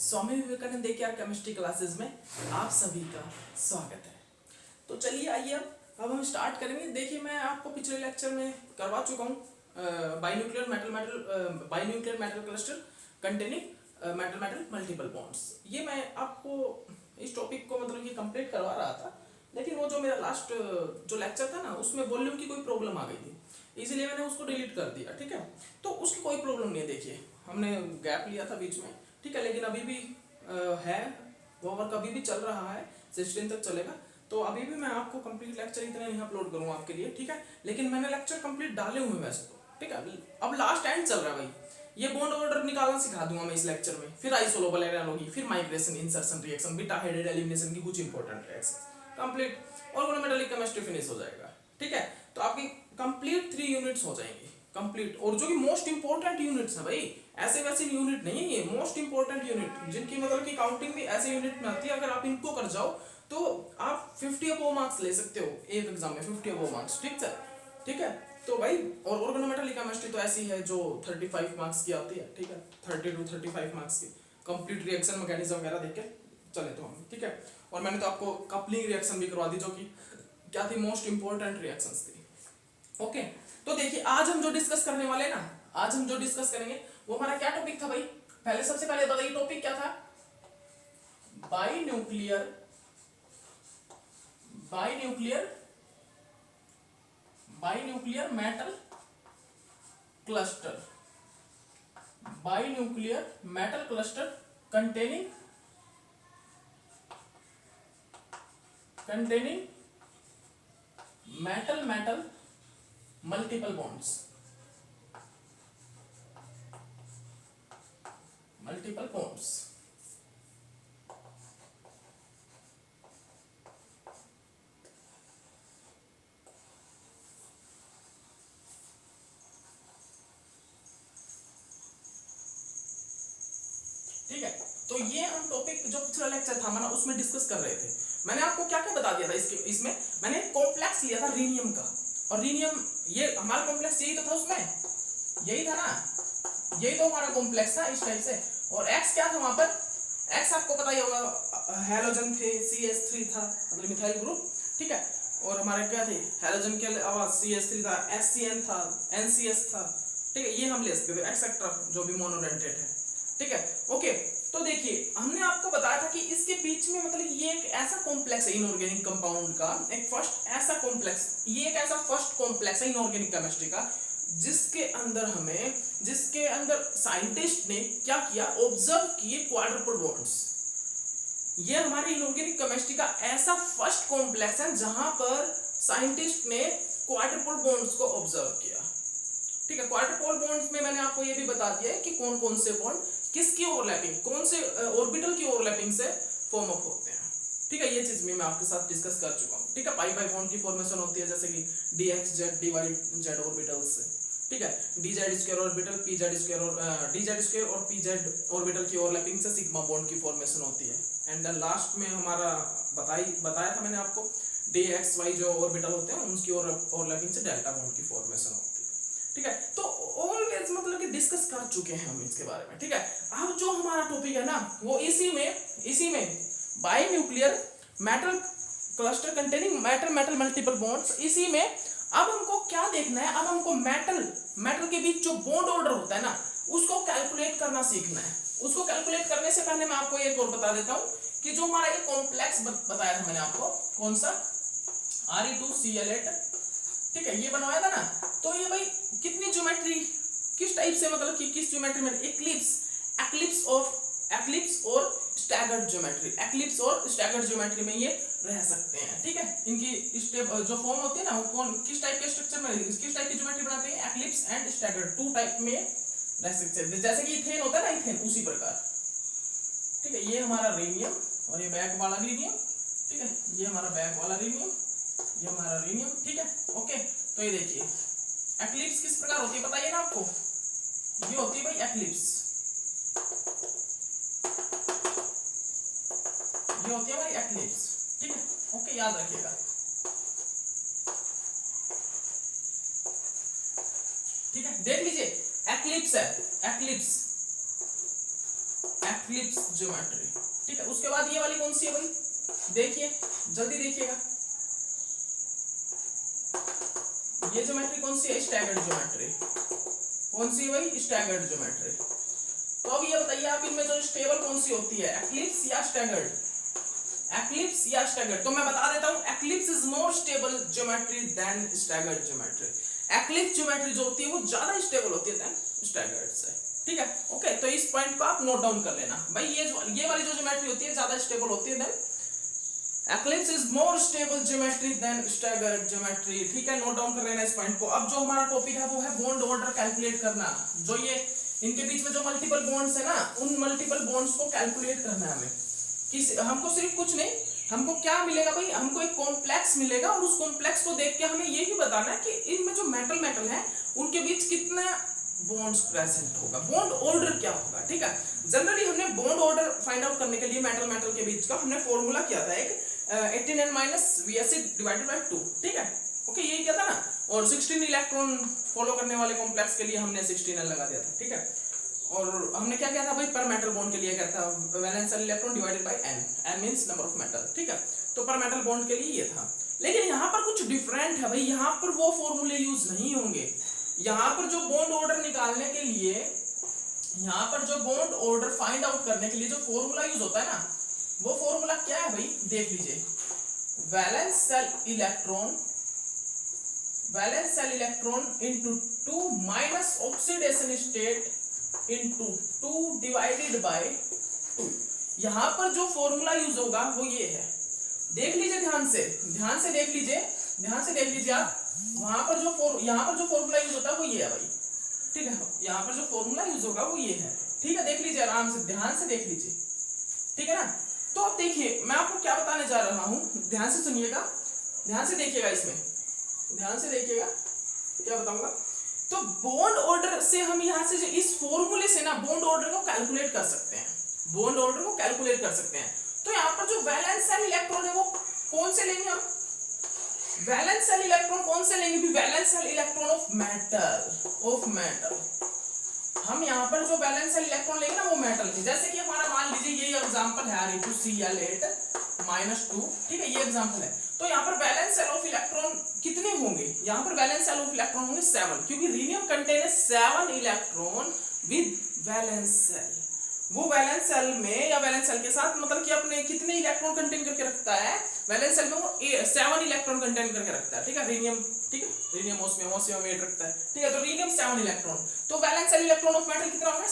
Swami Vivekananda K R chemistry classes में आप सभी का स्वागत है। तो चलिए आइए अब हम स्टार्ट करेंगे। देखिए मैं आपको पिछले लेक्चर में करवा चुका हूँ binuclear metal cluster containing metal metal multiple bonds. ये मैं आपको इस टॉपिक को मतलब कि कंप्लीट करवा रहा था, लेकिन वो जो मेरा लास्ट जो लेक्चर था ना उसमें वॉल्यूम की कोई प्रॉब्लम आ गई थी, इसीलिए मैंने उसको डिलीट कर दिया। ठीक है, तो उसकी कोई प्रॉब्लम नहीं है। देखिए हमने गैप लिया था बीच में, ठीक है, लेकिन अभी भी है वो वर्क अभी भी चल रहा है, 16 तक चलेगा। तो अभी भी मैं आपको कंप्लीट लेक्चर इतना नहीं अपलोड करूँगा आपके लिए, ठीक है, लेकिन मैंने लेक्चर कंप्लीट डाले हुए वैसे तो, ठीक है। अब लास्ट एंड चल रहा है भाई, ये बॉन्ड ऑर्डर निकालना सिखा दूंगा मैं इस लेक्चर में, फिर आइसोलोबल एनालॉजी, फिर migration, insertion reaction, beta headed elimination की कुछ important reaction complete, organometallic chemistry finish हो जाएगा। ठीक है, तो आपकी कंप्लीट 3 यूनिट्स हो जाएंगी कंप्लीट, और जो कि मोस्ट इंपॉर्टेंट यूनिट्स है भाई, ऐसे वैसे यूनिट नहीं है ये, मोस्ट इंपॉर्टेंट यूनिट जिनकी मतलब की काउंटिंग भी ऐसे यूनिट में आती है। अगर आप इनको कर जाओ तो आप 50 अबव मार्क्स ले सकते हो एक एग्जाम में, 50 अबव मार्क्स। ठीक है, ठीक है। तो भाई और ऑर्गेनोमेटालिक केमिस्ट्री तो ऐसी है जो 35 मार्क्स की आती है, ठीक है, 30 to 35 मार्क्स की कंप्लीट रिएक्शन मैकेनिज्म वगैरह देख के चले तो हम, ठीक है। और मैंने तो आपको कपलिंग रिएक्शन भी करवा दी जो कि क्या थी, मोस्ट इंपॉर्टेंट रिएक्शंस थी। ओके, तो देखिए आज हम जो डिस्कस करने वाले हैं ना, आज हम जो डिस्कस करेंगे वो हमारा क्या टॉपिक था भाई, पहले सबसे पहले बताइए टॉपिक क्या था। Binuclear binuclear metal cluster, binuclear metal cluster containing metal metal multiple bonds, ठीक है। तो ये हम टॉपिक जो पिछला लेक्चर था हमारा उसमें डिस्कस कर रहे थे। मैंने आपको क्या क्या बता दिया था इसमें मैंने कॉम्प्लेक्स लिया था रीनियम का, और रीनियम ये हमारा कॉम्प्लेक्स यही तो था, उसमें यही था ना, यही तो हमारा कॉम्प्लेक्स था इस टाइप से। और एक्स क्या था वहां पर, एक्स आपको पता ही होगा, हैलोजन थे, CH3 था मतलब मिथाइल ग्रुप, ठीक है। और हमारे क्या थे, हैलोजन के अलावा CH3 था, SCN था, NCS था, ठीक है, ये हम ले सकते थे एक्सेट्रा जो भी मोनोडेंटेट है, ठीक है। ओके, तो देखिए हमने आपको बताया था कि इसके बीच में मतलब ये एक ऐसा कॉम्प्लेक्स है इनऑर्गेनिक कंपाउंड का, एक फर्स्ट ऐसा कॉम्प्लेक्स, ये एक ऐसा फर्स्ट कॉम्प्लेक्स है इनऑर्गेनिक केमिस्ट्री का जिसके अंदर साइंटिस्ट ने क्या किया, ऑब्जर्व किए क्वाड्रुपल बॉन्ड्स। ये हमारे इनऑर्गेनिक केमिस्ट्री का ऐसा फर्स्ट कॉम्प्लेक्स है जहां पर साइंटिस्ट ने क्वाड्रुपल बॉन्ड्स को ऑब्जर्व किया, ठीक है। क्वाड्रुपल बॉन्ड्स में मैंने आपको ये भी बता दिया है कि कौन कौन से बॉन्ड किसकी ओवरलैपिंग, कौन से ऑर्बिटल की ओवरलैपिंग से फॉर्म अप होते हैं, ठीक है। ये चीज भी मैं आपके साथ डिस्कस कर चुका हूँ, ठीक है। पाई पाई बॉन्ड की फॉर्मेशन होती है जैसे कि DXZ DYZ ऑर्बिटल से, ठीक है, DZ² ऑर्बिटल, PZ² और DZ² और PZ ऑर्बिटल की ओवरलैपिंग से सिग्मा बॉन्ड की फॉर्मेशन होती है। एंड देन लास्ट में हमारा बताया था मैंने आपको DXY जो ऑर्बिटल होते हैं उनकी ओवरलैपिंग से डेल्टा बॉन्ड की फॉर्मेशन होती है, ठीक है। तो ऑलवेज मतलब कि डिस्कस कर चुके हैं हम इसके बारे में, ठीक है। अब जो हमारा टॉपिक है ना वो इसी में binuclear metal cluster containing metal metal multiple bonds, इसी में अब हमको क्या देखना है, अब हमको मेटल के बीच जो बॉन्ड ऑर्डर होता है ना उसको कैलकुलेट करना सीखना है। उसको कैलकुलेट करने से पहले मैं आपको एक और बता देता हूं कि जो हमारा एक कॉम्प्लेक्स बताया था मैंने आपको, कौन सा, Re2Cl8, ठीक है, ये बनवाया था ना। तो ये भाई कितनी ज्योमेट्री, किस टाइप से मतलब कि किस ज्योमेट्री में, एक्लिप्स और स्टैगर्ड ज्योमेट्री में ये रह सकते हैं, ठीक है। इनकी स्टेप जो फॉर्म होती है ना वो कौन किस टाइप के स्ट्रक्चर में, किस टाइप की ज्योमेट्री बनाते हैं, एक्लिप्स एंड स्टैगर्ड, 2 टाइप में रह सकते हैं, जैसे कि इथेन होता है ना, इथेन उसी प्रकार, ठीक है। ये हमारा रीनियम और ये बैक वाला रीनियम, ठीक है, ये हमारा बैक वाला रीनियम, ये हमारा रीनियम, ठीक है। ओके, तो ये देखिए एक्लिप्स किस प्रकार होती है बताइए ना आपको, ये होती है भाई एक्लिप्स, ये होती है भाई एक्लिप्स, ठीक है। ओके, याद रखिएगा, ठीक है। देख लीजिए एक्लिप्स है, एक्लिप्स एक्लिप्स ज्योमेट्री, ठीक है। उसके बाद ये वाली कौन सी है भाई, देखिए जल्दी देखिएगा, ये ज्योमेट्री कौन सी है, स्टैगर्ड ज्योमेट्री। कौन सी है भाई, स्टैगर्ड ज्योमेट्री। तो अब ये बताइए आप इनमें जो स्टेबल कौन सी होती है, एक्लिप्स या स्टैगर्ड, एक्लिप्स या स्टैगर्ड। तो मैं बता देता हूं, eclipse is more stable geometry than staggered geometry. Eclipse geometry जो होती है वो ज्यादा स्टेबल होती है देन स्टैगर्ड से, ठीक है। ओके, तो इस पॉइंट को आप नोट डाउन कर लेना भाई, ये वाली जो ज्योमेट्री होती है ज्यादा स्टेबल होती है than eclipse is more stable geometry than staggered geometry, ठीक है। नोट डाउन कर लेना इस पॉइंट को। अब जो हमारा टॉपिक है वो है बॉन्ड ऑर्डर कैलकुलेट करना। जो ये इनके बीच में जो मल्टीपल बॉन्ड्स है ना, उन मल्टीपल बॉन्ड्स को कैलकुलेट करना है हमें। हमको सिर्फ कुछ नहीं, हमको क्या मिलेगा भाई, हमको एक कॉम्प्लेक्स मिलेगा और उस कॉम्प्लेक्स को देख के हमें ये ही बताना है कि इनमें जो मेटल है उनके बीच कितना बॉन्ड्स प्रेजेंट होगा, बॉन्ड ऑर्डर क्या होगा, ठीक है। जनरली हमने बॉन्ड ऑर्डर फाइंड आउट करने के लिए मेटल के बीच का हमने फॉर्मूला किया था एक 18n - VSE / 2, ठीक है। ओके, यही क्या था ना। और 16 इलेक्ट्रॉन फॉलो करने वाले कॉम्प्लेक्स के लिए हमने 16n लगा दिया था, ठीक है। और हमने क्या किया था भाई, पर मेटल बॉन्ड के लिए क्या था, valence electron divided by n means number of metal, ठीक है। तो पर मेटल बॉन्ड के लिए ये था। लेकिन यहाँ पर कुछ डिफरेंट है भाई, यहाँ पर वो फॉर्मूले यूज नहीं होंगे। यहाँ पर जो बॉन्ड ऑर्डर निकालने के लिए, यहाँ पर जो बॉन्ड ऑर्डर फाइंड आउट करने के लिए जो फॉर्मूला यूज होता है ना, वो फॉर्मूला क्या है भाई, देख लीजिए। Valence shell electron into 2 minus oxidation state into 2 divided by 2। यहाँ पर जो फॉर्मूला यूज होगा वो ये है, देख लीजिए ध्यान से देख लीजिए आप। वहां पर जो यहाँ पर जो फॉर्मूला यूज होता है वो ये है भाई, ठीक है। यहाँ पर जो फॉर्मूला यूज होगा वो ये है, ठीक है। देख लीजिए आराम से, ध्यान से देख लीजिए, ठीक है ना। तो अब देखिए मैं आपको क्या बताने जा रहा हूं, ध्यान से सुनिएगा, ध्यान से देखिएगा, इसमें ध्यान से देखिएगा क्या बताऊंगा। तो बॉन्ड ऑर्डर से हम यहाँ से जो इस फॉर्मूले से ना बॉन्ड ऑर्डर को कैलकुलेट कर सकते हैं, बॉन्ड ऑर्डर को कैलकुलेट कर सकते हैं। तो यहाँ पर जो वैलेंस सेल इलेक्ट्रॉन है वो कौन से लेंगे हम, वैलेंस सेल इलेक्ट्रॉन कौन से लेंगे भी, valence shell electron of metal. हम यहाँ पर जो वैलेंस सेल इलेक्ट्रॉन लेंगे ना वो मेटल के, जैसे कि हमारा मान लीजिए ये एग्जांपल है Re2Cl8 -2, ठीक है, ये एग्जांपल है। तो यहाँ पर वैलेंस सेल ऑफ इलेक्ट्रॉन कितने होंगे, यहाँ पर वैलेंस सेल ऑफ इलेक्ट्रॉन होंगे 7, क्योंकि rhenium contain 7 electron with valence shell. वो वैलेंस सेल में या वैलेंस सेल के साथ मतलब कि अपने कितने इलेक्ट्रॉन कंटेन करके रखता है, वैलेंस सेल में वो 7 इलेक्ट्रॉन कंटेन करके रखता है, ठीक है। रीनियम, ठीक है, रीनियम ओस्मियम 8 रखता है, ठीक है। तो रीनियम 7 इलेक्ट्रॉन, तो valence shell electron of metal कितना होगा,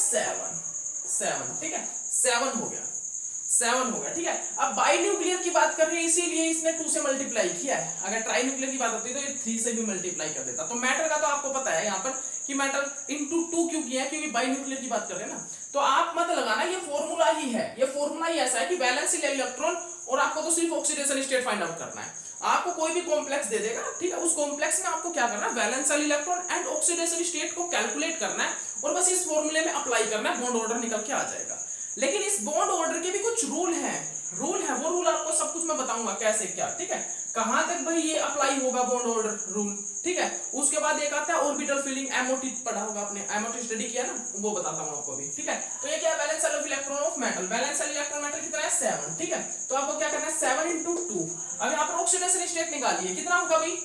7, ठीक है, 7 हो गया, ठीक है। अब बाई न्यूक्लियर की बात कर रहे हैं, इसीलिए इसने 2 से मल्टीप्लाई किया है। अगर ट्राई न्यूक्लियर की बात होती तो ये 3 से भी मल्टीप्लाई कर देता। तो मेटल का तो आपको पता है यहाँ पर कि मेटल इनटू 2 क्यों किया है, क्योंकि बाई न्यूक्लियर की बात कर रहे हैं ना। तो आप मत लगाना, ये फॉर्मूला ही है, ये फॉर्मूला ही ऐसा है कि वैलेंस इलेक्ट्रॉन, और आपको तो सिर्फ ऑक्सीडेशन स्टेट फाइंड आउट करना है। आपको कोई भी कॉम्प्लेक्स दे देगा, ठीक है, उस कॉम्प्लेक्स में आपको क्या करना है, valence electron and oxidation state को कैलकुलेट करना है और बस इस फॉर्मूले में अप्लाई करना है, बॉन्ड ऑर्डर निकल के आ जाएगा। लेकिन इस बॉन्ड ऑर्डर के भी कुछ रूल है, वो रूल आपको सब कुछ मैं बताऊंगा कैसे क्या, ठीक है। कहां तक भाई ये अप्लाई होगा बॉन्ड ऑर्डर रूल, ठीक है। उसके बाद एक आता है ऑर्बिटल फिलिंग, एमओटी पढ़ा होगा आपने, एमओटी स्टडी किया ना, वो बताता हूं आपको अभी, ठीक है। तो ये क्या है, valence shell of electron of metal, valence shell electron metal कितना है, 7, ठीक है। तो आपको क्या करना है, 7 × 2। अब यहाँ पर ऑक्सीडेशन स्टेट निकालिए, कितना होगा भाई,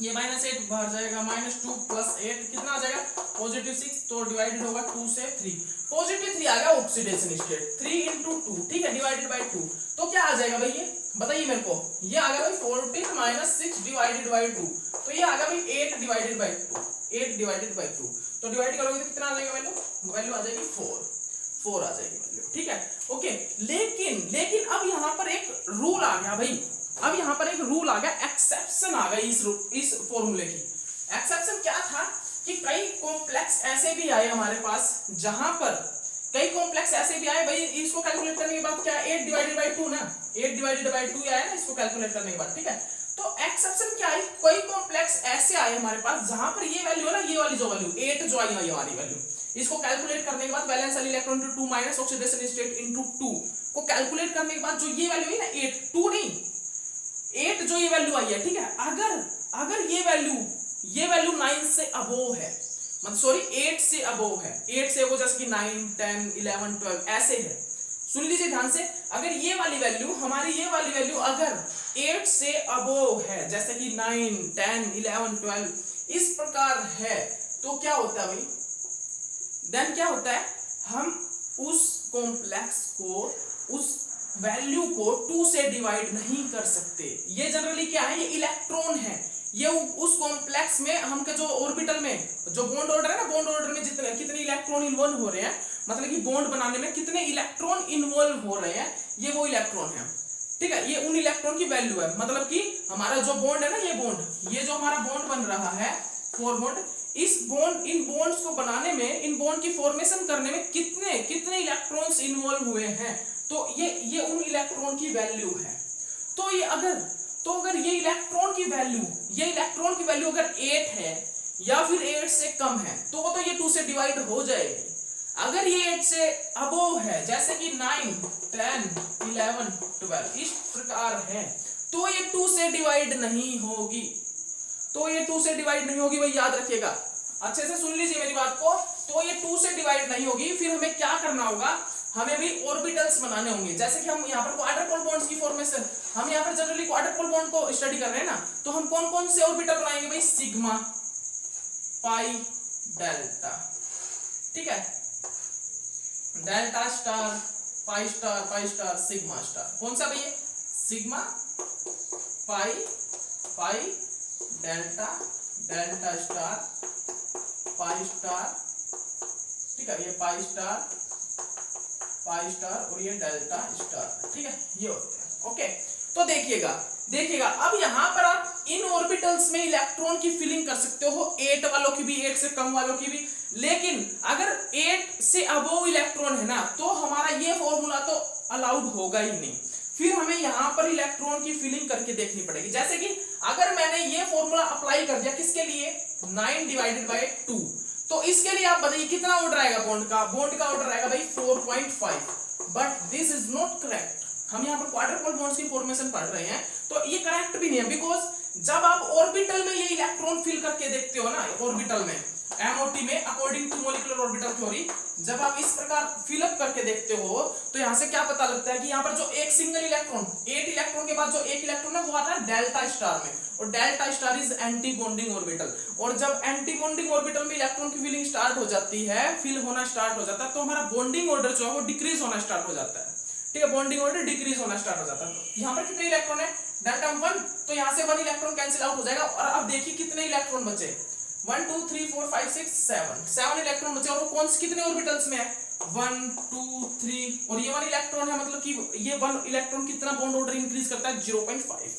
ये -8 बाहर जाएगा, -2 + 8 कितना आ जाएगा, +6, तो डिवाइडेड होगा 2 से 3, +3 आ गया ऑक्सीडेशन स्टेट, 3 × 2, ठीक है, डिवाइडेड बाय 2। तो क्या आ जाएगा भाई, ये बताइए मेरे को, ये आ गया भाई 14 - 6 डिवाइडेड बाय 2, तो ये आ गया भाई 8 डिवाइडेड बाय 2, तो डिवाइड करोगे तो कितना आ जाएगा वैल्यू आ जाएगी 4 आ जाएगी वैल्यू, ठीक है। ओके, लेकिन अब यहाँ पर एक रूल आ गया भाई, अब यहाँ पर एक रूल आ गया, एक्सेप्शन आ गई इस फॉर्मूले की। एक्सेप्शन क्या था कि कई कॉम्प्लेक्स ऐसे भी आए हमारे पास, जहां पर कई कॉम्प्लेक्स ऐसे भी आए भाई, इसको कैलकुलेट करने के बाद क्या 8 डिवाइडेड बाय 2 ना, 8 डिवाइडेड बाय 2 आया ना, इसको कैलकुलेट करने के बाद, ठीक है। तो एक्सेप्शन क्या है, कोई कॉम्प्लेक्स ऐसे आए हमारे पास जहां पर ये वैल्यू है ना, ये वाली जो वैल्यू 8 जो आई हमारी वैल्यू, इसको कैलकुलेट करने के बाद valence electron to 2 minus oxidation state into 2 को कैलकुलेट करने के बाद जो ये वैल्यू है ना 8, 2 नहीं 8 जो ये वैल्यू आई है, ठीक है। अगर ये वैल्यू 9 से अबोव है मतलब सॉरी 8 से अबोव है, 8 से अबोव जैसे कि 9 10 11 12 ऐसे है। सुन लीजिए ध्यान से, अगर ये वाली वैल्यू हमारी ये वाली वैल्यू अगर 8 से अबोव है जैसे कि 9 10 11 12 इस प्रकार है तो क्या होता है भाई, देन क्या होता है, हम उस कॉम्प्लेक्स को उस वैल्यू को 2 से डिवाइड नहीं कर सकते। ये जनरली क्या है, ये इलेक्ट्रॉन है, ये उस कॉम्प्लेक्स में हम के जो ऑर्बिटल में जो बॉन्ड ऑर्डर है ना, बॉन्ड ऑर्डर में जितने कितने इलेक्ट्रॉन इन्वॉल्व हो रहे हैं, मतलब कि बॉन्ड बनाने में कितने इलेक्ट्रॉन इन्वॉल्व हो रहे हैं, ये वो इलेक्ट्रॉन है। ठीक है, ये उन इलेक्ट्रॉन की वैल्यू है, मतलब कि हमारा जो बॉन्ड है ना, ये बॉन्ड, ये जो हमारा बॉन्ड बन रहा है 4 बॉन्ड, इस बॉन्ड इन बॉन्ड्स को बनाने में, इन बॉन्ड की फॉर्मेशन करने में कितने कितने इलेक्ट्रॉन्स इन्वॉल्व हुए हैं, तो ये उन इलेक्ट्रॉन की वैल्यू है। तो अगर ये इलेक्ट्रॉन की वैल्यू अगर 8 है या फिर 8 से कम है तो वो तो ये 2 से डिवाइड हो जाएगी। अगर ये 8 से अबोव है जैसे कि 9 10 11 12 इस प्रकार है तो ये 2 से डिवाइड नहीं होगी, भाई याद रखिएगा, अच्छे से सुन लीजिए मेरी बात को। तो ये 2 से डिवाइड नहीं होगी। फिर हमें क्या करना होगा, हमें भी ऑर्बिटल्स बनाने होंगे। जैसे कि हम यहाँ पर क्वाड्रपोल बॉन्ड्स की फॉर्मेशन, हम यहाँ पर जनरली क्वाड्रपोल बॉन्ड को स्टडी कर रहे हैं ना, तो हम कौन कौन से ऑर्बिटल बनाएंगे भाई, सिग्मा पाई डेल्टा, ठीक है, delta star pi star sigma star, कौन सा भैया, sigma pi delta star pi star, ठीक है, ये पाई स्टार और ये डेल्टा स्टार, ठीक है, ये होते हैं। ओके, तो देखिएगा अब यहां पर आप इन ऑर्बिटल्स में इलेक्ट्रॉन की फिलिंग कर सकते हो, 8 वालों की भी, 8 से कम वालों की भी, लेकिन अगर 8 से अबोव इलेक्ट्रॉन है ना तो हमारा ये फॉर्मूला तो अलाउड होगा ही नहीं। फिर हमें यहां पर इलेक्ट्रॉन की फिलिंग करके देखनी पड़ेगी। जैसे कि अगर मैंने ये फॉर्मूला अप्लाई कर दिया किसके लिए, 9/2, तो इसके लिए आप बताइए कितना ऑर्डर आएगा बॉन्ड का ऑर्डर आएगा भाई 4.5, but this is not correct. हम यहाँ पर क्वाड्रपोल बॉन्ड्स की फॉर्मेशन पढ़ रहे हैं तो ये करेक्ट भी नहीं है, बिकॉज जब आप ऑर्बिटल में ये इलेक्ट्रॉन फिल करके देखते हो ना, ऑर्बिटल में MOT में according to molecular orbital theory, जब आप इस प्रकार फिलअप करके देखते हो तो यहाँ से क्या पता लगता है कि यहाँ पर जो एक सिंगल इलेक्ट्रॉन, 8 इलेक्ट्रॉन के बाद जो एक इलेक्ट्रॉन है वो आता है डेल्टा स्टार में, और delta star is anti bonding orbital. और जब एंटी बॉन्डिंग ऑर्बिटल में इलेक्ट्रॉन की फिलिंग स्टार्ट हो जाती है, फिल होना स्टार्ट हो जाता है, तो हमारा बॉन्डिंग ऑर्डर जो है वो डिक्रीज होना स्टार्ट हो जाता है, ठीक है, बॉन्डिंग ऑर्डर डिक्रीज होना स्टार्ट हो जाता है। यहाँ पर कितने इलेक्ट्रॉन है, डेल्टा 1, तो यहाँ से 1 इलेक्ट्रॉन कैंसिल आउट हो जाएगा, और अब देखिए कितने इलेक्ट्रॉन बचे, 1 2 3 4 5 6 7 इलेक्ट्रॉन बचे, और वो कौन से कितने ऑर्बिटल्स में है, 1 2 3, और ये 1 इलेक्ट्रॉन है, मतलब कि ये 1 इलेक्ट्रॉन कितना बॉन्ड ऑर्डर इंक्रीज करता है, 0.5।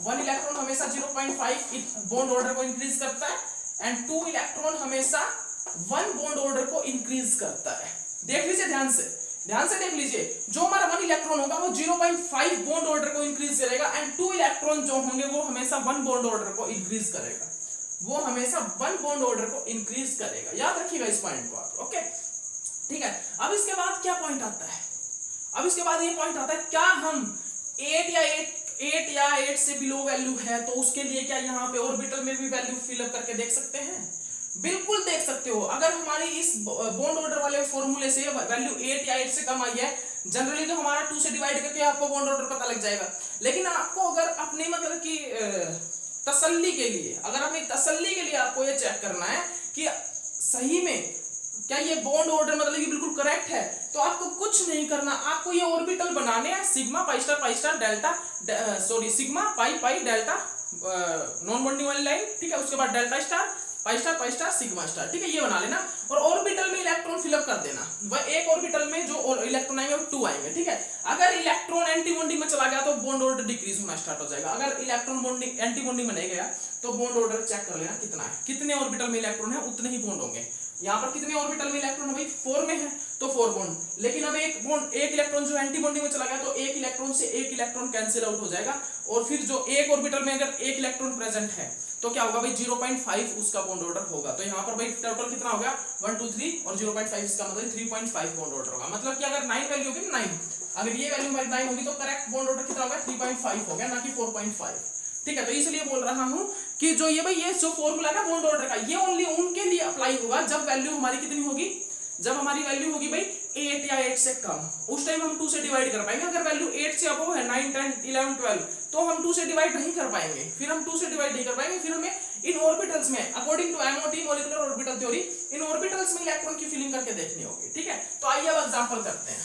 1 इलेक्ट्रॉन हमेशा 0.5 बॉन्ड ऑर्डर को इंक्रीज करता है, एंड 2 इलेक्ट्रॉन हमेशा 1 बॉन्ड ऑर्डर को इंक्रीज करता है। देख लीजिए ध्यान से देख लीजिए, जो हमारा 1 इलेक्ट्रॉन होगा वो 0.5 बॉन्ड ऑर्डर को इंक्रीज करेगा, एंड 2 इलेक्ट्रॉन जो होंगे वो हमेशा 1 बॉन्ड ऑर्डर को इंक्रीज करेगा, याद रखिएगा इस पॉइंट को आप। ओके, ठीक है। अब इसके बाद क्या पॉइंट आता है, अब इसके बाद ये पॉइंट आता है, क्या हम 8 या 8 से बिलो वैल्यू है तो उसके लिए क्या यहाँ पे ऑर्बिटल में भी वैल्यू फिलअप करके देख सकते हैं, बिल्कुल देख सकते हो। अगर हमारी इस बॉन्ड ऑर्डर वाले फॉर्मूले से वैल्यू 8 या 8 से कम आई है, जनरली तो हमारा 2 से डिवाइड करके आपको बॉन्ड ऑर्डर पता लग जाएगा, लेकिन आपको अगर अपने मतलब कि तसल्ली के लिए, आपको ये चेक करना है कि सही में क्या ये बॉन्ड ऑर्डर मतलब कि बिल्कुल करेक्ट है, तो आपको कुछ नहीं करना, आपको ये ऑर्बिटल बनाने हैं, sigma pi star delta, sigma pi delta non bonding वाली लाइन, ठीक है, उसके बाद delta star pi star sigma star, ठीक है, ये बना लेना, और ऑर्बिटल में इलेक्ट्रॉन फिलअप कर देना। वह एक ऑर्बिटल में जो इलेक्ट्रॉन आएंगे वो 2 आएंगे, ठीक है। अगर इलेक्ट्रॉन एंटी बॉन्डिंग में चला गया तो बॉन्ड ऑर्डर डिक्रीज होना स्टार्ट हो जाएगा। अगर इलेक्ट्रॉन बॉन्डिंग एंटी बॉन्डिंग में नहीं गया तो बॉन्ड ऑर्डर चेक कर लेना कितना है, कितने ऑर्बिटल में इलेक्ट्रॉन है उतने ही बॉन्ड होंगे। यहाँ पर कितने ऑर्बिटल में इलेक्ट्रॉन है भाई, 4 में है तो 4 बॉन्ड, लेकिन अब एक इलेक्ट्रॉन जो एंटी बॉन्डिंग में चला गया तो एक इलेक्ट्रॉन से एक इलेक्ट्रॉन कैंसिल आउट हो जाएगा, और फिर जो एक ऑर्बिटल में अगर एक इलेक्ट्रॉन प्रेजेंट है तो क्या होगा भाई, 0.5 उसका बॉन्ड ऑर्डर होगा। तो यहाँ पर भाई टोटल कितना हो गया, 1 2 3, और 0.5 इसका मतलब 3.5 बॉन्ड ऑर्डर होगा। मतलब कि अगर 9 वैल्यू होगी 9, अगर ये वैल्यू हमारी 9 होगी तो करेक्ट बॉन्ड ऑर्डर कितना होगा, 3.5 हो गया, ना कि 4.5, ठीक है, तो इसलिए बोल रहा हूं कि जो ये भाई ये जो फॉर्मूला ना बॉन्ड ऑर्डर का, ये ओनली उनके लिए अप्लाई होगा जब वैल्यू हमारी कितनी होगी, जब हमारी वैल्यू होगी भाई 8 या 8 से कम, उस टाइम हम 2 से डिवाइड कर पाएंगे। अगर वैल्यू 8 से अबव है 9 10 11 12 तो हम 2 से डिवाइड नहीं कर पाएंगे, फिर हम 2 से डिवाइड नहीं कर पाएंगे। फिर हमें इन ऑर्बिटल्स में according to MOT molecular orbital theory इन ऑर्बिटल्स में इलेक्ट्रॉन की फिलिंग करके देखनी होगी। ठीक है, तो आइए अब एग्जांपल करते हैं।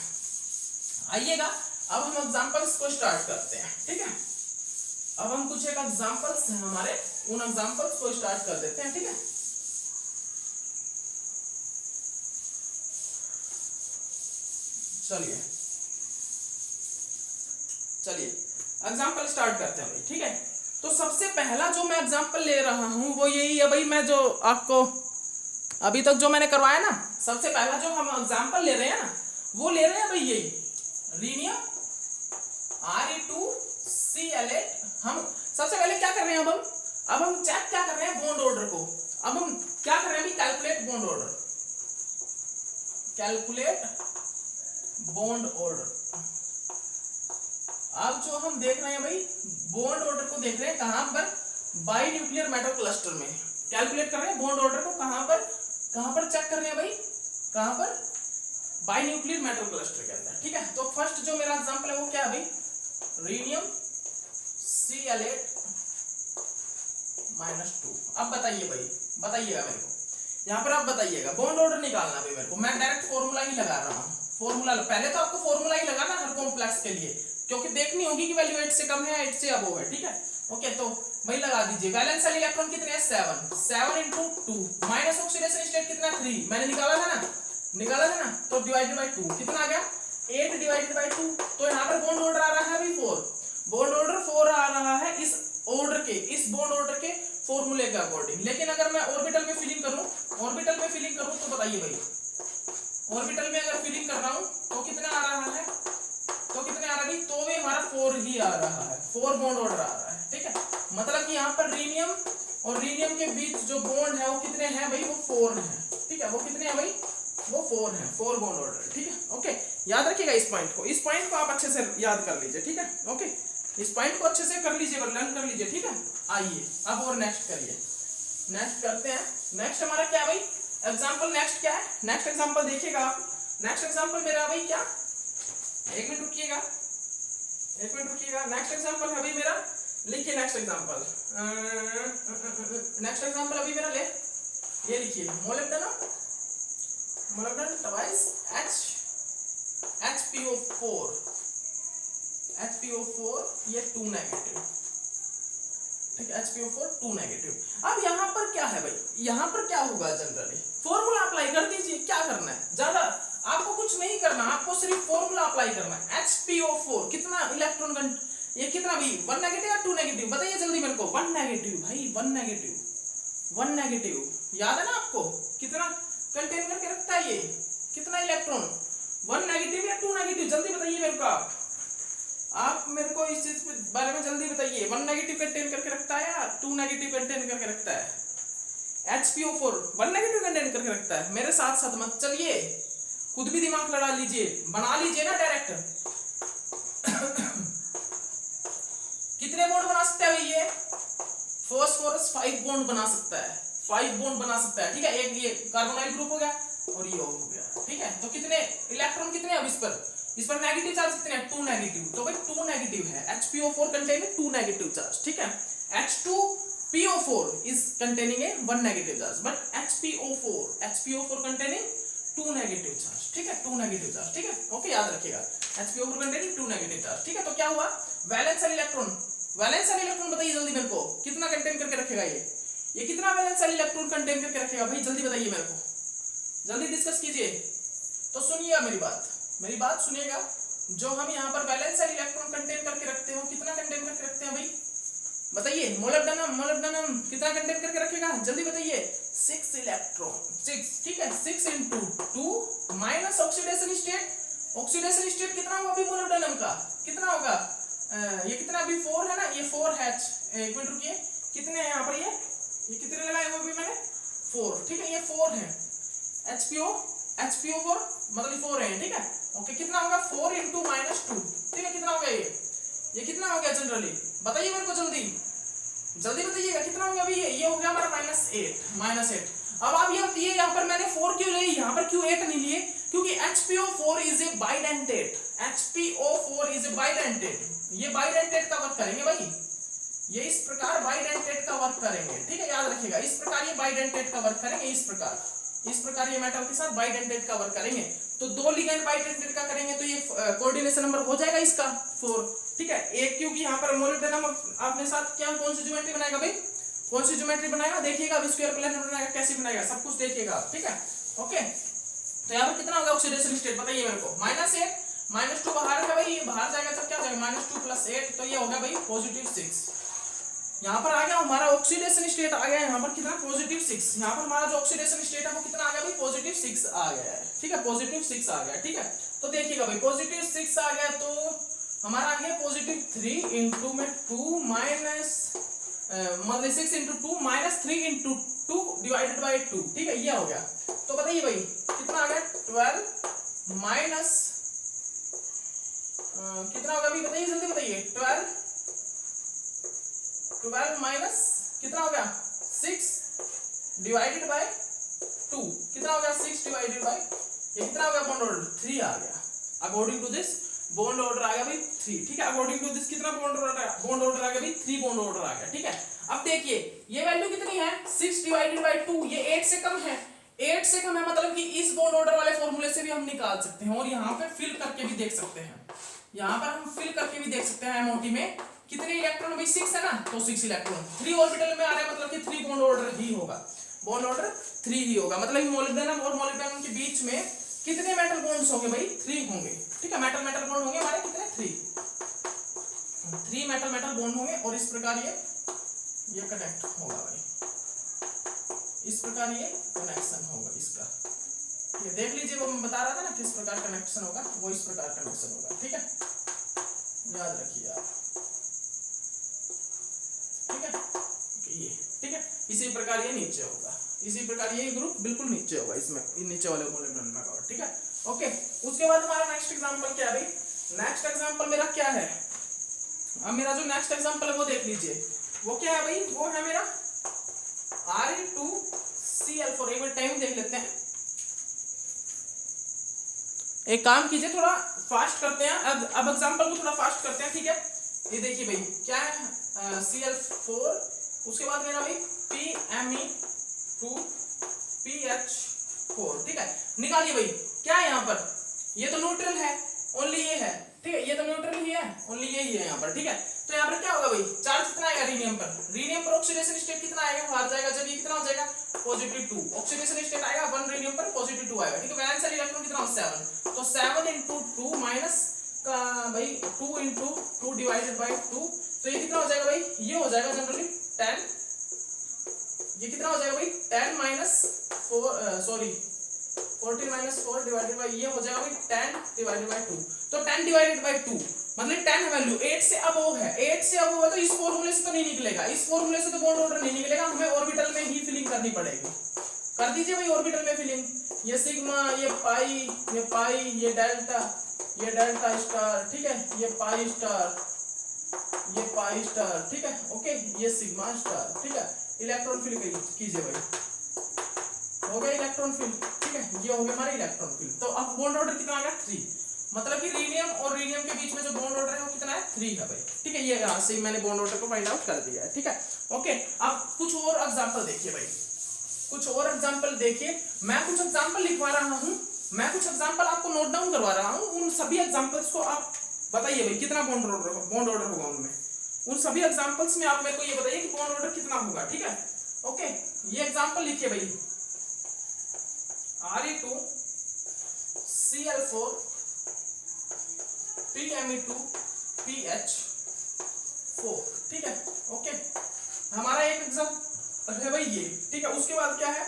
आइएगा अब हम एग्जांपल्स को स्टार्ट करते हैं। ठीक है, अब हम कुछ एक एग्जांपल्स हैं हमारे, उन एग्जांपल्स को स्टार्ट कर देते हैं। ठीक है, चलिए चलिए एग्जांपल स्टार्ट करते हैं भाई। ठीक है, तो सबसे पहला जो मैं एग्जांपल ले रहा हूं वो यही है भाई, मैं जो आपको अभी तक जो मैंने करवाया ना, सबसे पहला जो हम एग्जांपल ले रहे हैं ना, वो ले रहे हैं भाई यही रीनियम Re2Cl8। हम सबसे पहले क्या कर रहे हैं, अब हम चेक क्या कर रहे हैं, बॉन्ड ऑर्डर को। अब हम क्या कर रहे हैं, calculate bond order, calculate bond order. अब जो हम देख रहे हैं भाई बॉन्ड ऑर्डर को देख रहे हैं कहां पर, बाई न्यूक्लियर मेटल क्लस्टर में कैलकुलेट कर रहे हैं बॉन्ड ऑर्डर को। कहां पर चेक कर रहे हैं भाई, कहां पर, बाई न्यूक्लियर मेटल क्लस्टर के अंदर। ठीक है, तो फर्स्ट जो मेरा एग्जांपल है वो क्या है भाई, रीनियम Cl8 -2। अब बताइए भाई, बताइएगा मेरे को यहाँ पर, आप बताइएगा बॉन्ड ऑर्डर निकालना भाई मेरे को। मैं डायरेक्ट फॉर्मूला ही लगा रहा हूँ, फॉर्मूला पहले तो आपको फॉर्मूला ही लगाना हर कॉम्प्लेक्स के लिए, क्योंकि देखनी होगी कि वैल्यू 8 से कम है 8 से अबव है। ठीक है, ओके, तो भाई लगा दीजिए। वैलेंस वाले इलेक्ट्रॉन कितने हैं, 7 into 2 माइनस ऑक्सीडेशन स्टेट कितना, 3 मैंने निकाला था ना, तो डिवाइडेड बाय 2 कितना आ गया, 8 डिवाइडेड बाय 2। तो यहाँ पर बॉन्ड ऑर्डर आ रहा है अभी 4, बॉन्ड ऑर्डर 4 आ रहा है इस ऑर्डर के, इस बॉन्ड ऑर्डर के फॉर्मूले के अकॉर्डिंग। लेकिन अगर मैं ऑर्बिटल में फिलिंग करूं तो बताइए भाई, ऑर्बिटल में अगर फिलिंग कर रहा हूं तो कितना आ रहा है, भाई, तो भी हमारा 4 ही आ रहा है, 4 बॉन्ड ऑर्डर आ रहा है। ठीक है, मतलब कि यहाँ पर रीनियम और रीनियम के बीच जो बॉन्ड है वो कितने हैं भाई, वो 4 हैं। ठीक है, वो कितने हैं भाई, वो 4 हैं, 4 बॉन्ड ऑर्डर। ठीक है, ओके, याद रखिएगा इस पॉइंट को आप अच्छे से याद कर लीजिए। ठीक है, ओके, इस पॉइंट को अच्छे से कर लीजिए, लर्न कर लीजिए। ठीक है, आइए अब और नेक्स्ट करिए, नेक्स्ट करते हैं। नेक्स्ट हमारा क्या भाई एग्जांपल, नेक्स्ट क्या है, नेक्स्ट एग्जांपल देखिएगा आप। नेक्स्ट एग्जांपल मेरा भाई क्या, एक मिनट रुकिएगा, नेक्स्ट एग्जांपल है भाई मेरा, लिखिए नेक्स्ट एग्जांपल। नेक्स्ट एग्जांपल अभी मेरा ले, ये लिखिए, मोलिब्डेनम ट्वाइस HPO4 ये 2 नेगेटिव। ठीक है, HPO4 2 नेगेटिव। अब यहाँ पर क्या है भाई, यहाँ पर क्या होगा, जनरली फॉर्मूला अप्लाई कर दीजिए। क्या करना है, ज्यादा आपको कुछ नहीं करना, आपको सिर्फ फॉर्मूला अप्लाई करना है। HPO4 कितना इलेक्ट्रॉन, ये कितना भी 1 नेगेटिव या 2 नेगेटिव, बताइए जल्दी मेरे को। 1 नेगेटिव भाई, 1 नेगेटिव याद है ना आपको, कितना कंटेन करके रखता है ये, कितना इलेक्ट्रॉन, 1 नेगेटिव या 2 नेगेटिव, जल्दी बताइए मेरे को। आप मेरे को इस चीज के बारे में जल्दी बताइए, 1 नेगेटिव कंटेन करके रखता है या 2 नेगेटिव कंटेन करके रखता है। HPO4 1 नेगेटिव कंटेन करके रखता है। मेरे साथ साथ मत चलिए, खुद भी दिमाग लड़ा लीजिए, बना लीजिए ना डायरेक्ट। कितने बॉन्ड बना सकता है ये, फास्फोरस 5 बॉन्ड बना सकता है, 5 बॉन्ड बना सकता है। ठीक है, एक ये कार्बोनाइल ग्रुप हो गया और ये हो गया। ठीक है, तो कितने इलेक्ट्रॉन कितने, अब इस पर नेगेटिव चार्ज कितने हैं, 2 नेगेटिव, तो भाई 2 नेगेटिव है। HPO4 containing 2 negative charge. ठीक है, H2PO4 is containing a 1 negative charge, but HPO4 containing 2 negative charge। ठीक है, 2 नेगेटिव चार्ज। ठीक है, ओके, याद रखिएगा, HPO4 containing 2 नेगेटिव चार्ज। ठीक है, तो क्या हुआ, वैलेंस वाला इलेक्ट्रॉन बताइए जल्दी मेरे को, कितना कंटेन करके रखेगा ये कितना वैलेंस वाला इलेक्ट्रॉन कंटेन करके रखेगा भाई, जल्दी बताइए मेरे को, जल्दी डिस्कस कीजिए। तो सुनिएगा मेरी बात सुनिएगा, जो हम यहाँ पर वैलेंस वाला इलेक्ट्रॉन कंटेन करके रखते हो, कितना कंटेन करके रखते हैं भाई, बताइए। मोलिब्डेनम कितना कंटेन करके रखेगा, जल्दी बताइए। 6 इलेक्ट्रॉन, 6। ठीक है, 6 into 2 माइनस ऑक्सीडेशन स्टेट कितना होगा अभी मोलिब्डेनम का, कितना होगा, ये कितना अभी 4 है ना, ये 4 है। एक मिनट रुकिए, कितने हैं यहाँ पर, ये कितने लगाए हुए अभी मैंने, 4। ठीक है, ये 4 है। HPO4 मतलब 4 है। ठीक है, ओके, कितना होगा 4 into -2। ठीक है, कितना हो गया ये कितना हो गया जनरली, बताइए मेरे को जल्दी। जल्दी बताइएगा कितना होगा अभी। ये हो गया हमारा -8। अब आप ये बताइए यहाँ पर मैंने 4 क्यों लिए, यहाँ पर क्यों 8 नहीं लिए, क्योंकि HPO4 is a bidentate. HPO4 is a bidentate. ये बाइडेंटेट का वर्क करेंगे भाई, ये इस प्रकार बाइडेंटेट का वर्क करेंगे, ठीक है, याद रखिएगा। इस प्रकार ये बाइडेंटेट का वर्क करेंगे, इस प्रकार ये मेटल के साथ बाइडेंटेट का वर्क करेंगे। तो 2 लिगेंड बाइडेंटेट का करेंगे तो ये कोऑर्डिनेशन नंबर हो जाएगा इसका 4, ठीक है। एक क्योंकि यहाँ पर मोलिब्डेनम आपने साथ क्या कौन सी ज्योमेट्री बनाएगा भाई, कौन सी ज्योमेट्री बनाएगा, देखिएगा अब स्क्वायर प्लेन बनाएगा कैसे बनाएगा, सब कुछ देखिएगा, ठीक है, ओके। तो यहाँ पर कितना होगा ऑक्सीडेशन स्टेट बताइए मेरे को, -8 -2 बाहर है भाई, ये बाहर जाएगा तब क्या जाएगा -2 + 8, तो ये होगा भाई +6। यहाँ पर आ गया हमारा ऑक्सीडेशन स्टेट आ गया यहाँ पर कितना +6। यहाँ पर हमारा जो ऑक्सीडेशन स्टेट है वो कितना आ गया भाई +6 आ गया है, ठीक है, +6 आ गया, ठीक है। तो देखिएगा भाई +6 आ गया तो हमारा आ गया +3 इंटू में 2 मतलब 6 इंटू 2 -3 इंटू 2 डिवाइडेड बाई 2, ठीक है, ये हो गया। तो बताइए भाई कितना आ गया 12 माइनस कितना होगा अभी बताइए, जल्दी बताइए, 12 माइनस कितना हो गया 6 डिवाइडेड बाय 2, कितना हो गया 6 डिवाइडेड बाय, ये कितना हो गया बॉन्ड ऑर्डर 3 आ गया। According to this bond order आ गया भाई 3, ठीक है। अकॉर्डिंग टू दिस कितना बॉन्ड ऑर्डर आ गया भाई 3 बॉन्ड ऑर्डर आ गया, ठीक है। अब देखिए ये वैल्यू कितनी है 6 डिवाइडेड बाय 2, ये 8 से कम है, 8 से कम है मतलब कि इस बॉन्ड ऑर्डर वाले फॉर्मूले से भी हम निकाल सकते हैं और यहाँ पे फिल करके भी देख सकते हैं, यहाँ पर हम फिल करके भी देख सकते हैं एमओटी में कितने इलेक्ट्रॉन भाई 6 है ना, तो 6 इलेक्ट्रॉन 3 ऑर्बिटल में आ रहा है, मतलब कि 3 बॉन्ड ऑर्डर ही होगा, बॉन्ड ऑर्डर 3 ही होगा, मतलब मोलिब्डेनम और मोलिब्डेनम के बीच में कितने मेटल बॉन्ड्स होंगे भाई 3 होंगे, ठीक है। मेटल मेटल बॉन्ड होंगे हमारे कितने 3 मेटल मेटल बॉन्ड होंगे और इस प्रकार ये कनेक्ट होगा भाई, इस प्रकार ये कनेक्शन होगा इसका, ये देख लीजिए वो मैं बता रहा था ना किस प्रकार कनेक्शन होगा, वो इस प्रकार कनेक्शन होगा, ठीक है, याद रखिए आप, ठीक है, ये ठीक है। इसी प्रकार ये नीचे होगा, इसी प्रकार ये ग्रुप बिल्कुल नीचे होगा, इसमें नीचे वाले मोलिब्डेनम का, ठीक है, ओके। उसके बाद हमारा नेक्स्ट एग्जांपल क्या है भाई, नेक्स्ट एग्जांपल मेरा क्या है, अब मेरा जो नेक्स्ट एग्जांपल है वो देख लीजिए, वो क्या है भाई, वो है मेरा Re2Cl4। एक बार टाइम देख लेते हैं, एक काम कीजिए थोड़ा फास्ट करते हैं, अब एग्जांपल को थोड़ा फास्ट करते हैं, ठीक है। ये देखिए भाई क्या है Cl4, उसके बाद मेरा भाई PMe2PH4, ठीक है। निकालिए भाई क्या है यहाँ पर, ये तो न्यूट्रल है, ओनली ये है, ठीक है, ये तो न्यूट्रल ही है, ओनली ये ही है यहाँ पर, ठीक है। तो यहाँ पर क्या होगा भाई चार्ज कितना आएगा रीनियम पर ऑक्सीडेशन स्टेट कितना आएगा, बाहर जाएगा जब ये कितना हो जाएगा +2, ऑक्सीडेशन स्टेट आएगा 1 रीनियम पर +2 आएगा, ठीक है। वैलेंस इलेक्ट्रॉन कितना हो 7, तो 7 इंटू 2 माइनस का भाई 2 इंटू 2 डिवाइडेड बाई 2, तो ये कितना हो जाएगा भाई, ये हो जाएगा जनरली 10, ये कितना हो जाएगा भाई 10 minus 4 sorry 14 minus 4 divided by, ये हो जाएगा भाई 10 डिवाइडेड बाई 2, तो 10 डिवाइडेड बाई 2 मतलब 10 वैल्यू 8 से अबव है, 8 से अबव है तो इस फॉर्मूले से तो नहीं निकलेगा, इस फॉर्मूले से तो बॉन्ड ऑर्डर नहीं निकलेगा, हमें ऑर्बिटल में ही फिलिंग करनी पड़ेगी। कर दीजिए भाई ऑर्बिटल में फिलिंग, ये सिग्मा, ये पाई, ये डेल्टा स्टार, ठीक है, ये पाई स्टार, ठीक है, ओके, ये सिग्मा स्टार, ठीक है। इलेक्ट्रॉन फिल कीजिए भाई, हो गया इलेक्ट्रॉन फिल, ठीक है, ये हो गया हमारा इलेक्ट्रॉन फिल। तो अब बॉन्ड ऑर्डर कितना आ गया 3, मतलब कि रीनियम और रीनियम के बीच में जो बॉन्ड ऑर्डर है वो कितना है 3 है भाई, ठीक है। ये यहाँ से मैंने बॉन्ड ऑर्डर को फाइंड आउट कर दिया है, ठीक है, ओके। अब कुछ और एग्जांपल देखिए भाई, कुछ और एग्जांपल देखिए, मैं कुछ एग्जांपल लिखवा रहा हूँ, मैं कुछ एग्जांपल आपको नोट डाउन करवा रहा हूँ, उन सभी एग्जांपल्स को आप बताइए भाई कितना बॉन्ड ऑर्डर होगा उनमें, उन सभी एग्जांपल्स में आप मेरे को ये बताइए कि बॉन्ड ऑर्डर कितना होगा, ठीक है, ओके। ये एग्जांपल लिखिए भाई Re2Cl4 PMe2PH4, ठीक है, ओके। हमारा एक एग्जांपल है भाई ये, ठीक है। उसके बाद क्या है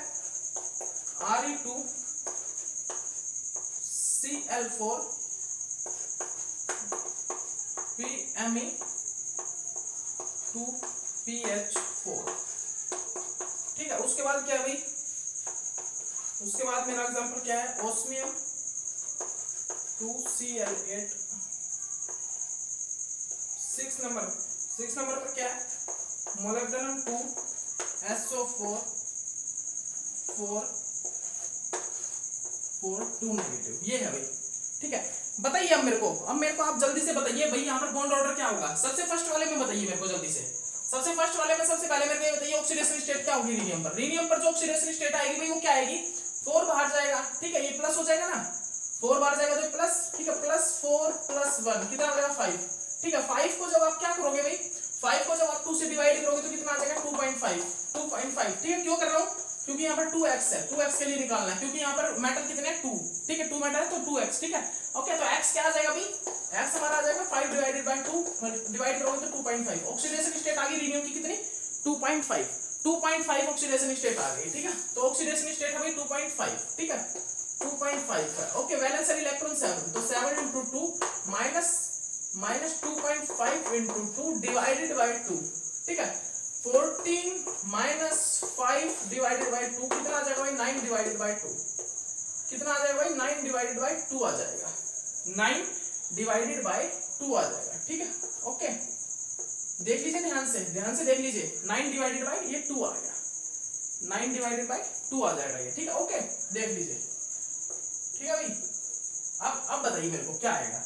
Re2Cl4 PMe2PH4, ठीक है। उसके बाद क्या है भाई, उसके बाद मेरा एग्जांपल क्या है ओस्मियम 2Cl8, 6 नंबर पर क्या है मोलिब्डेनम 2 SO4 4 4 2 नेगेटिव, ये है भाई। ठीक है, बताइए अब मेरे को आप जल्दी से बताइए भाई यहाँ पर बॉन्ड ऑर्डर क्या होगा। सबसे फर्स्ट वाले में बताइए मेरे को जल्दी से। सबसे फर्स्ट वाले में सबसे पहले मेरे को ये बताइए ऑक्सीडेशन स्टेट क्या होगी रीनियम पर। रीनियम पर जो ऑक्सीडेशन स्टेट आएगी भाई वो क्या आएगी, 4 बाहर जाएगा। ठीक है, ये प्लस हो जाएगा ना, 4 बाहर जाएगा तो प्लस। ठीक है, +4 + 1 कितना हो जाएगा 5। ठीक है, 5 को जब आप क्या करोगे भाई, 5 को जब आप 2 से डिवाइड करोगे तो कितना आ जाएगा 2.5। ठीक है, क्यों कर रहा हूँ, क्योंकि यहाँ पर 2x है, 2x के लिए निकालना है, क्योंकि यहाँ पर मेटल कितने हैं 2। ठीक है, 2 मेटल है तो 2x। ठीक है, ओके, तो x क्या आ जाएगा भाई, x हमारा आ जाएगा 5 डिवाइडेड बाय 2, डिवाइड करोगे तो 2.5। ऑक्सीडेशन स्टेट आ गई रीनियम की कितनी 2.5 ऑक्सीडेशन स्टेट आ गई। ठीक है, तो ऑक्सीडेशन स्टेट है भाई 2.5। ठीक है, 2.5 है। ओके, वैलेंस इलेक्ट्रॉन 7, तो 7 × 2 माइनस 2.5 × 2 डिवाइडेड बाय 2। ठीक है, 14 - 5 डिवाइडेड बाय 2 कितना आ जाएगा भाई 9 डिवाइडेड बाय 2। कितना आ जाएगा भाई 9 डिवाइडेड बाय 2 आ जाएगा, 9 डिवाइडेड बाय 2 आ जाएगा। ठीक है, ओके, देख लीजिए ध्यान से देख लीजिए, 9 डिवाइडेड बाय ये 2 आ गया, 9 डिवाइडेड बाय 2 आ जाएगा ये। ठीक है, ओके, देख लीजिए। ठीक है भाई, अब बताइए मेरे को क्या आएगा,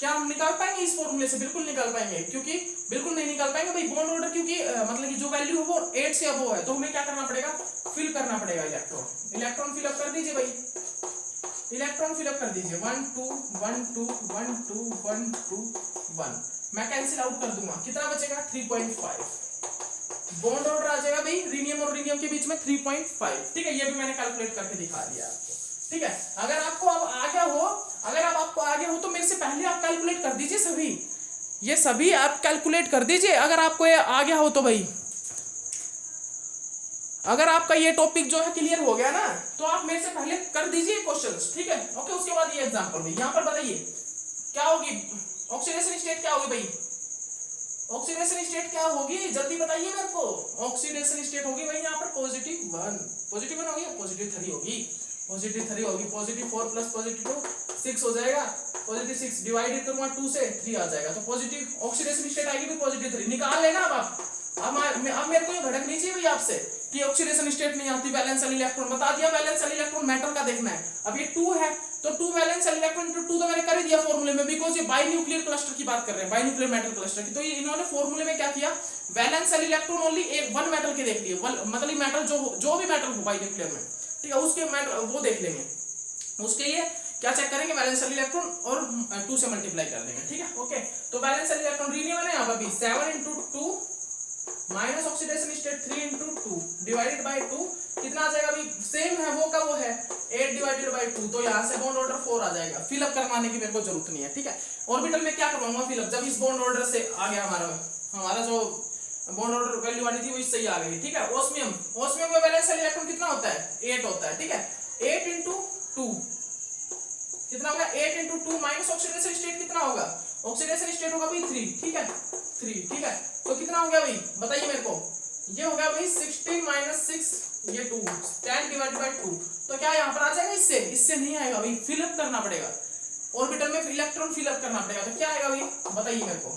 क्या हम निकाल पाएंगे इस फॉर्मूले से? बिल्कुल निकाल पाएंगे, क्योंकि बिल्कुल नहीं निकाल पाएंगे भाई बॉन्ड ऑर्डर, क्योंकि मतलब कि जो वैल्यू है वो 8 से अबव है, तो हमें क्या करना पड़ेगा, फिल करना पड़ेगा इलेक्ट्रॉन फिल अप कर दीजिए भाई, इलेक्ट्रॉन फिल अप कर दीजिए 1 2 1 2 1 2 1 2 1। मैं कैंसिल आउट कर दूंगा, कितना बचेगा 3.5। बॉन्ड ऑर्डर आ जाएगा भाई रीनियम और रीनियम के बीच में 3.5। ठीक है, ये भी मैंने कैलकुलेट करके दिखा दिया आपको। ठीक है, अगर आपको अब आ गया हो, आपको आ गया हो तो मेरे से पहले आप कैलकुलेट कर दीजिए सभी, ये सभी आप कैलकुलेट कर दीजिए अगर आपको ये आ गया हो तो भाई। अगर आपका ये टॉपिक जो है क्लियर हो गया ना, तो आप मेरे से पहले कर दीजिए क्वेश्चंस। ठीक है, ओके, उसके बाद ये एग्जांपल भाई यहाँ पर बताइए क्या होगी ऑक्सीडेशन स्टेट, क्या होगी भाई ऑक्सीडेशन स्टेट क्या होगी, जल्दी बताइए मेरे को। ऑक्सीडेशन स्टेट होगी भाई यहाँ पर +1 होगी, +3 होगी, +3 होगी, +4 + +2 6 हो जाएगा, +6 डिवाइडेड करूंगा 2 से 3 आ जाएगा, तो पॉजिटिव ऑक्सीडेशन स्टेट आएगी भी +3 निकाल लेना। अब मेरे को ये भड़क नहीं चाहिए भाई आपसे कि ऑक्सीडेशन स्टेट नहीं आती, वैलेंस इलेक्ट्रॉन बता दिया, वैलेंस इलेक्ट्रॉन मेटल का देखना है। अब ये 2 है तो 2 वैलेंस इलेक्ट्रॉन × 2 तो मैंने कर ही दिया फॉर्मूले में, बिकॉज़ ये बाई न्यूक्लियर क्लस्टर की बात कर रहे हैं, बाई न्यूक्लियर मेटल क्लस्टर की। तो ये इन्होंने फॉर्मूले में क्या किया, valence electron only one metal के देख लिए, मतलब मेटल जो भी मेटल हो बाई न्यूक्लियर में। ठीक है, उसके वो देख लेंगे, उसके लिए क्या चेक करेंगे, वैलेंस इलेक्ट्रॉन और 2 से मल्टीप्लाई कर देंगे। ठीक है, ओके, तो वैलेंस इलेक्ट्रॉन रीनियम है यहाँ पर भी 7 × 2 minus oxidation state 3 × 2 divided by 2 कितना आ जाएगा भाई, सेम है वो का वो है 8 डिवाइडेड बाय 2, तो यहाँ से बॉन्ड ऑर्डर 4 आ जाएगा। फिलअप करवाने की मेरे को जरूरत नहीं है। ठीक है, ऑर्बिटल में क्या करवाऊंगा फिलअप, जब इस बॉन्ड ऑर्डर से आ गया हमारा जो बॉन्ड ऑर्डर वैल्यू आनी थी वो इससे ही आ गई। ठीक है, ओस्मियम में वैलेंस इलेक्ट्रॉन कितना होता है 8 होता है। ठीक है, 8 × 2 कितना होगा, 8 × 2 माइनस ऑक्सीडेशन स्टेट कितना होगा, ऑक्सीडेशन स्टेट होगा भाई 3। ठीक है, 3। ठीक है, तो कितना हो गया भाई बताइए मेरे को, ये हो गया भाई 16 - 6 ये 2 10 डिवाइडेड बाय 2, तो क्या यहाँ पर आ जाएगा, इससे नहीं आएगा भाई, फिलअप करना पड़ेगा ऑर्बिटल में, इलेक्ट्रॉन फिलअप करना पड़ेगा। तो क्या आएगा भाई बताइए मेरे को,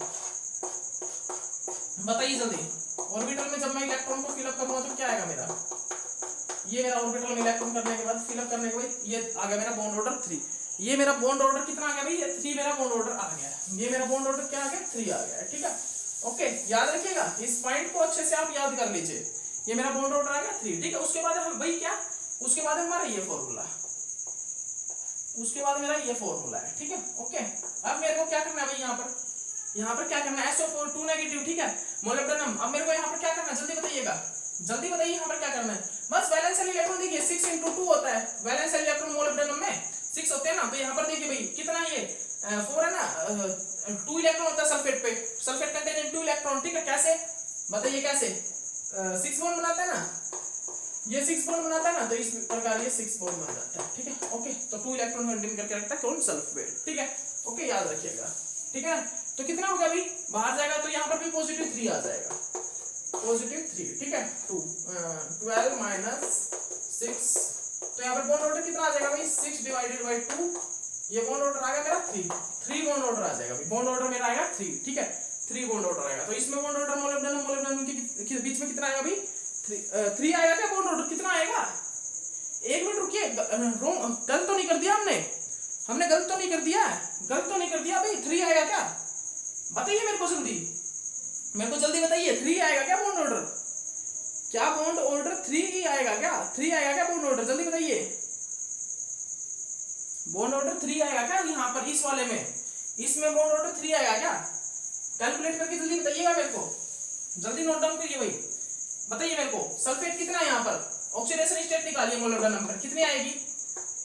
बताइए जल्दी। ऑर्बिटल में जब मैं इलेक्ट्रॉन को फिलअप करूंगा तो क्या आएगा मेरा, ये मेरा ऑर्बिटल में इलेक्ट्रॉन करने के बाद फिलअप करने के बाद ये आ गया मेरा बॉन्ड ऑर्डर 3। ये मेरा बॉन्ड ऑर्डर कितना आ गया भाई, ये 3 मेरा बॉन्ड ऑर्डर आ गया, ये मेरा बॉन्ड ऑर्डर क्या आ गया 3 आ गया। ठीक है, ओके, याद रखिएगा इस पॉइंट को अच्छे से आप याद कर लीजिए, ये मेरा बॉन्ड ऑर्डर आ गया 3। ठीक है, उसके बाद हम भाई क्या, उसके बाद हमारा ये फॉर्मूला, उसके बाद मेरा ये फॉर्मूला है। ठीक है, ओके, अब मेरे को क्या करना है भाई, यहाँ पर क्या करना है, SO4 2 नेगेटिव। ठीक है, मोलिब्डेनम, अब मेरे को यहाँ पर क्या करना है जल्दी बताइएगा, जल्दी बताइए यहाँ पर क्या करना है। बस वैलेंस इलेक्ट्रॉन देखिए 6 × 2 होता है, वैलेंस इलेक्ट्रॉन मोलिब्डेनम में 6 होते हैं ना, तो यहाँ पर देखिए भाई कितना ये 4 है ना, 2 इलेक्ट्रॉन होता है सल्फेट पे, सल्फेट कंटेन 2 इलेक्ट्रॉन। ठीक है, कैसे बताइए, कैसे 6 बॉन्ड बनाता है ना, ये 6 बॉन्ड बनाता है ना, तो इस प्रकार ये 6 बॉन्ड बन जाता है। ठीक है, ओके, तो 2 इलेक्ट्रॉन मेंटेन करके रखता है कौन, सल्फेट। ठीक है, ओके, याद रखिएगा। ठीक है, तो कितना होगा भाई, बाहर जाएगा तो यहाँ पर भी +3 आ जाएगा, +3। ठीक है, 12 - 6, तो यहाँ पर बॉन्ड ऑर्डर कितना आ जाएगा भाई 6 डिवाइडेड बाय 2, ये बॉन्ड ऑर्डर आ गया मेरा 3 बॉन्ड ऑर्डर आ जाएगा भाई, बॉन्ड ऑर्डर मेरा आएगा 3। ठीक है, 3 बॉन्ड ऑर्डर आएगा। तो इसमें बॉन्ड ऑर्डर मोलिब्डेनम के बीच में कितना आएगा भाई? 3 आएगा क्या बॉन्ड ऑर्डर? कितना आएगा? एक मिनट रुकिए, गलत तो नहीं कर दिया हमने गलत तो नहीं कर दिया? गलत तो नहीं कर दिया भाई? 3 आएगा क्या? बताइए मेरे को जल्दी बताइए, 3 आएगा क्या बॉन्ड ऑर्डर? क्या बॉन्ड ऑर्डर 3 ही आएगा क्या? 3 आएगा क्या बॉन्ड ऑर्डर? जल्दी बताइए, बॉन्ड ऑर्डर 3 आएगा क्या यहाँ पर इस वाले में? इसमें बॉन्ड ऑर्डर 3 आएगा क्या? कैलकुलेट करके जल्दी बताइएगा मेरे को, जल्दी नोट डाउन करिए भाई, बताइए मेरे को। सल्फेट कितना है यहाँ पर? ऑक्सीडेशन स्टेट निकालिए मोलिब्डेनम पर, कितनी आएगी?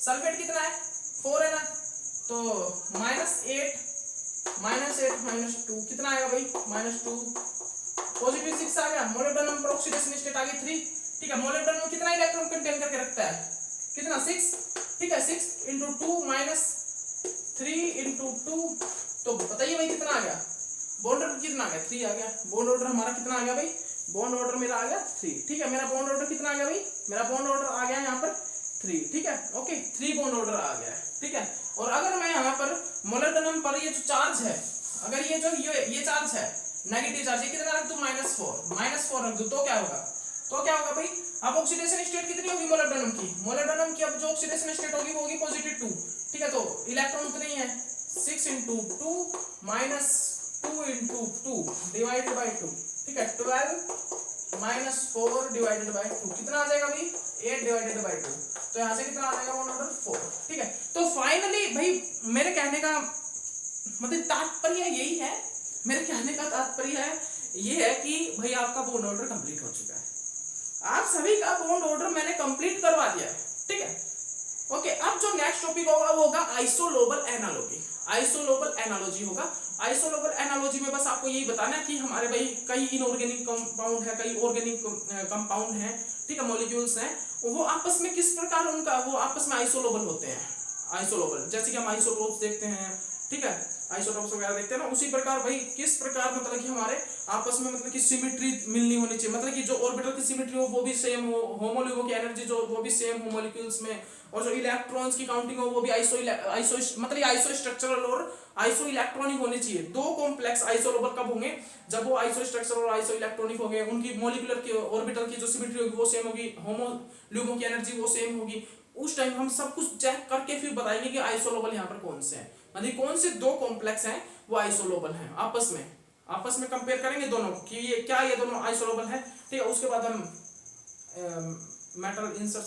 सल्फेट कितना है? 4 है ना, तो -8 -2 कितना आएगा भाई? -2 पॉजिटिव 6 आ गया। मोलिब्डेनम पर ऑक्सीडेशन स्टेट आ गई 3। ठीक है, मोलिब्डेनम कितना इलेक्ट्रॉन कंटेन करके रखता है? कितना? 6। ठीक है, 6 × 2 -3 × 2, तो बताइए भाई कितना आ गया? बॉन्ड ऑर्डर कितना आ गया? 3 आ गया। बॉन्ड ऑर्डर हमारा कितना आ गया भाई? बॉन्ड ऑर्डर मेरा आ गया 3। ठीक है, मेरा बॉन्ड ऑर्डर कितना आ गया भाई? मेरा बॉन्ड ऑर्डर आ गया यहाँ पर 3। ठीक है, ओके, 3 बॉन्ड ऑर्डर आ गया है। ठीक है, और अगर मैं यहाँ पर मोलिब्डेनम पर ये जो चार्ज है, अगर ये जो ये चार्ज है नेगेटिव चार्ज, ये कितना रख दूं? -4 रख दूं, तो क्या होगा भाई? अब ऑक्सीडेशन स्टेट कितनी होगी मोलिब्डेनम की? अब जो ऑक्सीडेशन स्टेट होगी वो होगी +2। ठीक है, तो इलेक्ट्रॉन उतनी है 6 × 2 -2 × 2 डिवाइडेड बाय 2। ठीक है, 12 -4 डिवाइडेड बाय 2 कितना आ जाएगा भाई? 8 डिवाइडेड बाय 2। तो यहाँ से कितना आ जाएगा? Bond order 4। ठीक है, तो फाइनली भाई मेरे कहने का मतलब तात्पर्य यही है, मेरे कहने का तात्पर्य है ये है कि भाई आपका बॉन्ड ऑर्डर कंप्लीट हो चुका है, आप सभी का बॉन्ड ऑर्डर मैंने कंप्लीट करवा दिया है। ठीक है, ओके, अब जो नेक्स्ट टॉपिक होगा वो होगा आइसोलोबल एनालॉजी होगा। आइसोलोबल एनालॉजी में बस आपको यही बताना है कि हमारे भाई कई इनऑर्गेनिक कंपाउंड है, कई ऑर्गेनिक कंपाउंड है, ठीक है, मॉलिक्यूल्स हैं, वो आपस में किस प्रकार उनका वो आपस में आइसोलोबल होते हैं। आइसोलोबल जैसे कि हम आइसोटोप्स देखते हैं, ठीक है, आइसोटोप्स वगैरह देखते हैं ना, उसी प्रकार भाई किस प्रकार मतलब कि हमारे आपस में मतलब कि सिमेट्री मिलनी होनी चाहिए, मतलब कि जो ऑर्बिटल की सिमेट्री हो वो भी सेम हो, होमोल्यूगो की एनर्जी जो वो भी सेम हो मॉलिक्यूल्स में, और जो इलेक्ट्रॉन्स की काउंटिंग हो वो भी आइसो मतलब आइसो स्ट्रक्चरल और आइसो इलेक्ट्रॉनिक होनी चाहिए। दो कॉम्प्लेक्स आइसोलोबल कब होंगे? जब वो आइसो स्ट्रक्चरल और आइसो इलेक्ट्रॉनिक होंगे, उनकी मॉलिक्यूलर की ऑर्बिटल की जो सिमेट्री होगी वो सेम होगी, होमोल्यूगो की एनर्जी वो सेम होगी। उस टाइम हम सब कुछ चेक करके फिर बताएंगे कि आइसोलोबल यहाँ पर कौन से हैं, मतलब कौन से दो कॉम्प्लेक्स हैं वो आइसोलोबल हैं आपस में कंपेयर करेंगे दोनों कि ये क्या ये दोनों आइसोलोबल है। ठीक है, उसके बाद हम मेटल इंसर्शन